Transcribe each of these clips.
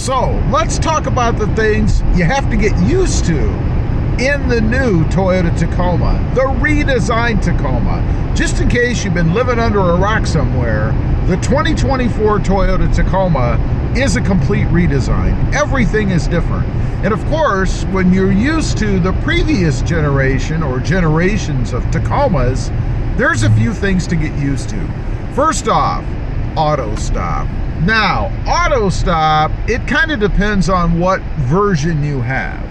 So let's talk about the things you have to get used to in the new Toyota Tacoma, the redesigned Tacoma. Just in case you've been living under a rock somewhere, the 2024 Toyota Tacoma is a complete redesign. Everything is different. And of course, when you're used to the previous generation or generations of Tacomas, there's a few things to get used to. First off, auto stop. Now, auto stop, it kind of depends on what version you have.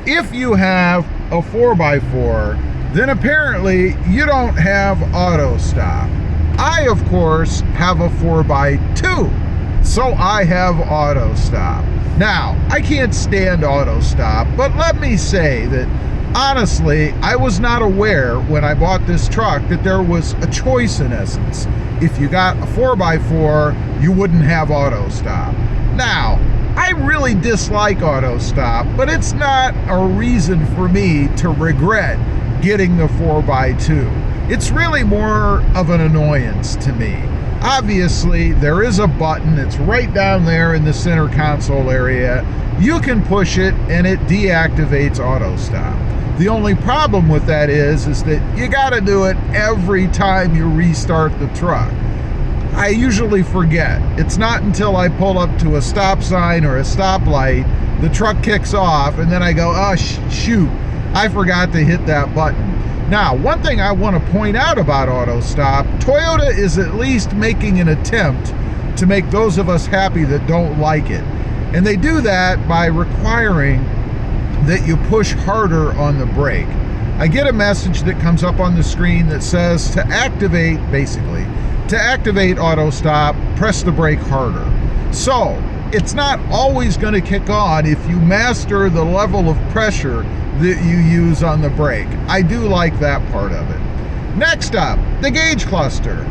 If you have a 4x4, then apparently you don't have auto stop. I, of course, have a 4x2, so I have auto stop. Now, I can't stand auto stop, but let me say that honestly, I was not aware when I bought this truck that there was a choice in essence. If you got a 4x4, you wouldn't have auto stop. Now, I really dislike auto stop, but it's not a reason for me to regret getting the 4x2. It's really more of an annoyance to me. Obviously, there is a button. It's right down there in the center console area. You can push it and it deactivates auto stop. The only problem with that is that you got to do it every time you restart the truck. I usually forget. It's not until I pull up to a stop sign or a stoplight, the truck kicks off, and then I go, oh, shoot, I forgot to hit that button. Now, one thing I want to point out about auto stop, Toyota is at least making an attempt to make those of us happy that don't like it. And they do that by requiring that you push harder on the brake. I get a message that comes up on the screen that says to activate, basically, to activate auto stop, press the brake harder. So, it's not always going to kick on if you master the level of pressure that you use on the brake. I do like that part of it. Next up, the gauge cluster.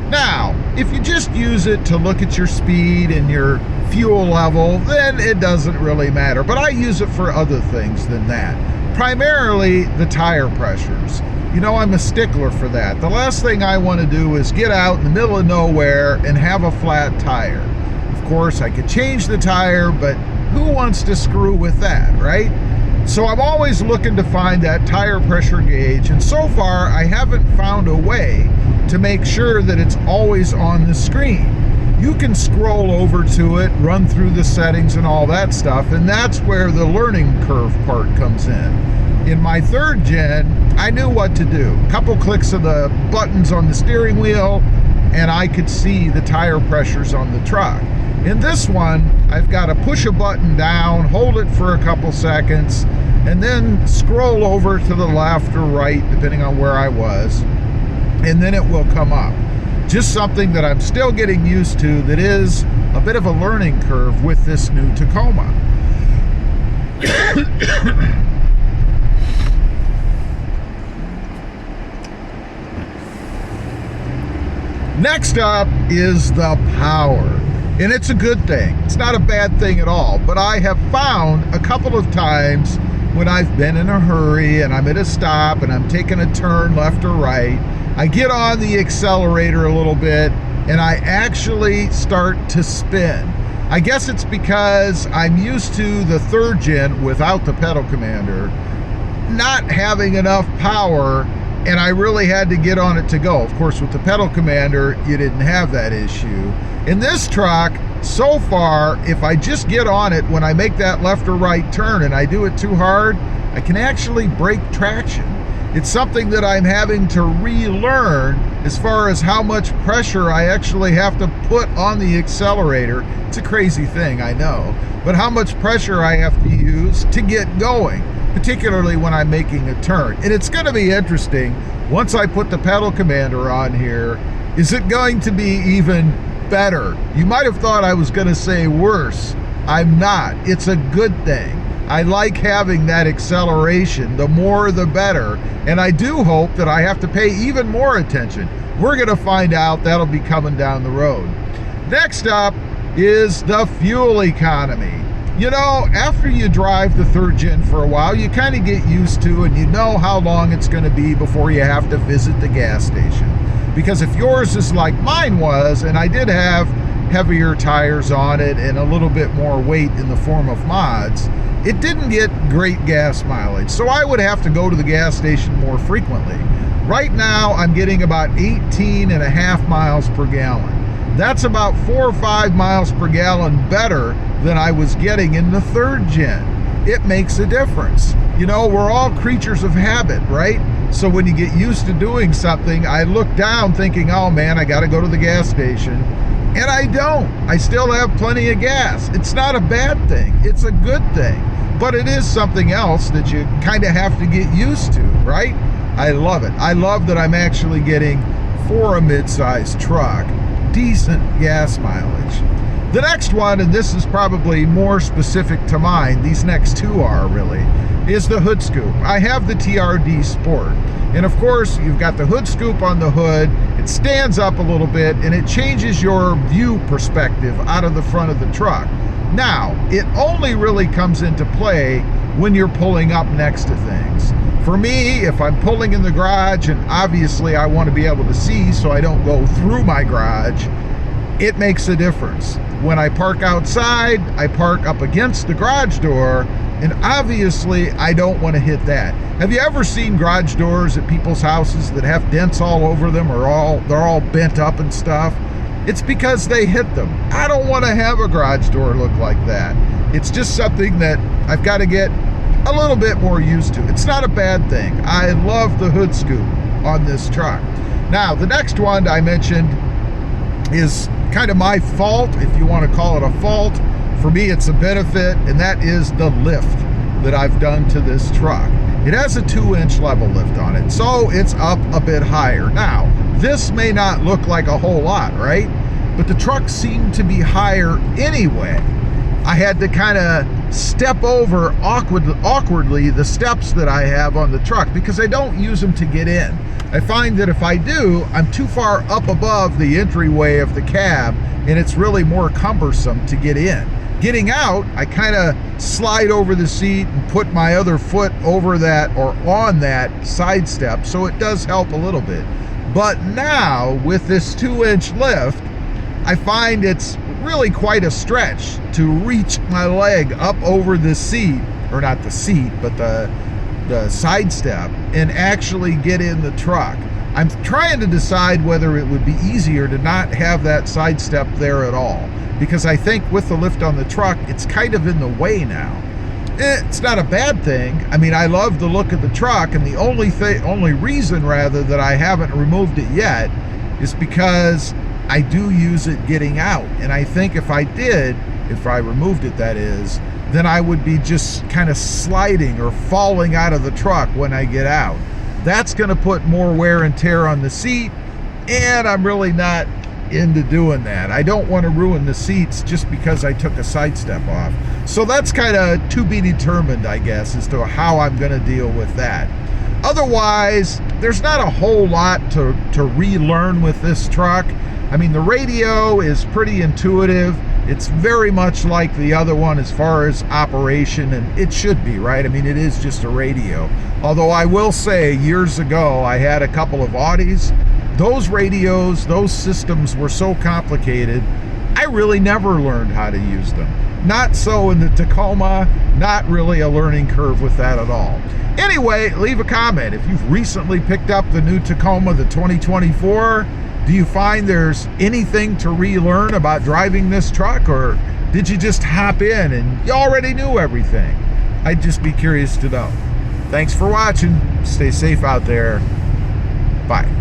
Now, if you just use it to look at your speed and your fuel level, then it doesn't really matter. But I use it for other things than that. Primarily the tire pressures. You know, I'm a stickler for that. The last thing I want to do is get out in the middle of nowhere and have a flat tire. Of course, I could change the tire, but who wants to screw with that, right? So I'm always looking to find that tire pressure gauge, and so far I haven't found a way to make sure that it's always on the screen. You can scroll over to it, run through the settings and all that stuff, and that's where the learning curve part comes in. In my third gen, I knew what to do. A couple clicks of the buttons on the steering wheel, and I could see the tire pressures on the truck. In this one, I've got to push a button down, hold it for a couple seconds, and then scroll over to the left or right, depending on where I was, and then it will come up. Just something that I'm still getting used to that is a bit of a learning curve with this new Tacoma. Next up is the power. And it's a good thing. It's not a bad thing at all. But I have found a couple of times when I've been in a hurry and I'm at a stop and I'm taking a turn left or right, I get on the accelerator a little bit and I actually start to spin. I guess it's because I'm used to the third gen without the pedal commander not having enough power, and I really had to get on it to go. Of course, with the pedal commander, you didn't have that issue. In this truck, so far, if I just get on it when I make that left or right turn and I do it too hard, I can actually break traction. It's something that I'm having to relearn as far as how much pressure I actually have to put on the accelerator. It's a crazy thing, I know, but how much pressure I have to use to get going, particularly when I'm making a turn. And it's going to be interesting once I put the pedal commander on here. Is it going to be even better? You might have thought I was going to say worse. I'm not. It's a good thing. I like having that acceleration. The more the better. And I do hope that I have to pay even more attention. We're going to find out. That'll be coming down the road. Next up is the fuel economy. You know, after you drive the third gen for a while, you kind of get used to and you know how long it's going to be before you have to visit the gas station. Because if yours is like mine was, and I did have heavier tires on it and a little bit more weight in the form of mods, it didn't get great gas mileage. So I would have to go to the gas station more frequently. Right now, I'm getting about 18.5 miles per gallon. That's about 4 or 5 miles per gallon better than I was getting in the 3rd gen. It makes a difference. You know, we're all creatures of habit, right? So when you get used to doing something, I look down thinking, oh man, I gotta go to the gas station. And I don't. I still have plenty of gas. It's not a bad thing. It's a good thing. But it is something else that you kind of have to get used to, right? I love it. I love that I'm actually getting, for a mid-sized truck, decent gas mileage. The next one, and this is probably more specific to mine, these next two are really, is the hood scoop. I have the TRD Sport. And of course, you've got the hood scoop on the hood. It stands up a little bit and it changes your view perspective out of the front of the truck. Now, it only really comes into play when you're pulling up next to things. For me, if I'm pulling in the garage, and obviously I want to be able to see so I don't go through my garage, it makes a difference. When I park outside, I park up against the garage door, and obviously I don't want to hit that. Have you ever seen garage doors at people's houses that have dents all over them, or they're all bent up and stuff? It's because they hit them. I don't want to have a garage door look like that. It's just something that I've got to get a little bit more used to. It's not a bad thing. I love the hood scoop on this truck. Now, the next one I mentioned is kind of my fault, if you want to call it a fault. For me, it's a benefit, and that is the lift that I've done to this truck. It has a 2-inch level lift on it, so it's up a bit higher. Now, this may not look like a whole lot, right? But the truck seemed to be higher anyway. I had to kind of step over awkwardly the steps that I have on the truck because I don't use them to get in. I find that if I do, I'm too far up above the entryway of the cab, and it's really more cumbersome to get in. Getting out, I kind of slide over the seat and put my other foot over that or on that side step, so it does help a little bit. But now, with this 2-inch lift, I find it's really quite a stretch to reach my leg up over the seat, or not the seat, but the side step, and actually get in the truck. I'm trying to decide whether it would be easier to not have that side step there at all, because I think with the lift on the truck, it's kind of in the way now. It's not a bad thing. I mean, I love the look of the truck, and the only reason rather that I haven't removed it yet is because I do use it getting out. And I think if I did, if I removed it that is, then I would be just kind of sliding or falling out of the truck when I get out. That's gonna put more wear and tear on the seat, and I'm really not into doing that. I don't want to ruin the seats just because I took a side step off. So that's kind of to be determined, I guess, as to how I'm going to deal with that. Otherwise, there's not a whole lot to relearn with this truck. I mean, the radio is pretty intuitive. It's very much like the other one as far as operation, and it should be, right? I mean, it is just a radio. Although I will say, years ago, I had a couple of Audis. Those radios, those systems were so complicated, I really never learned how to use them. Not so in the Tacoma, not really a learning curve with that at all. Anyway, leave a comment. If you've recently picked up the new Tacoma, the 2024, do you find there's anything to relearn about driving this truck, or did you just hop in and you already knew everything? I'd just be curious to know. Thanks for watching. Stay safe out there. Bye.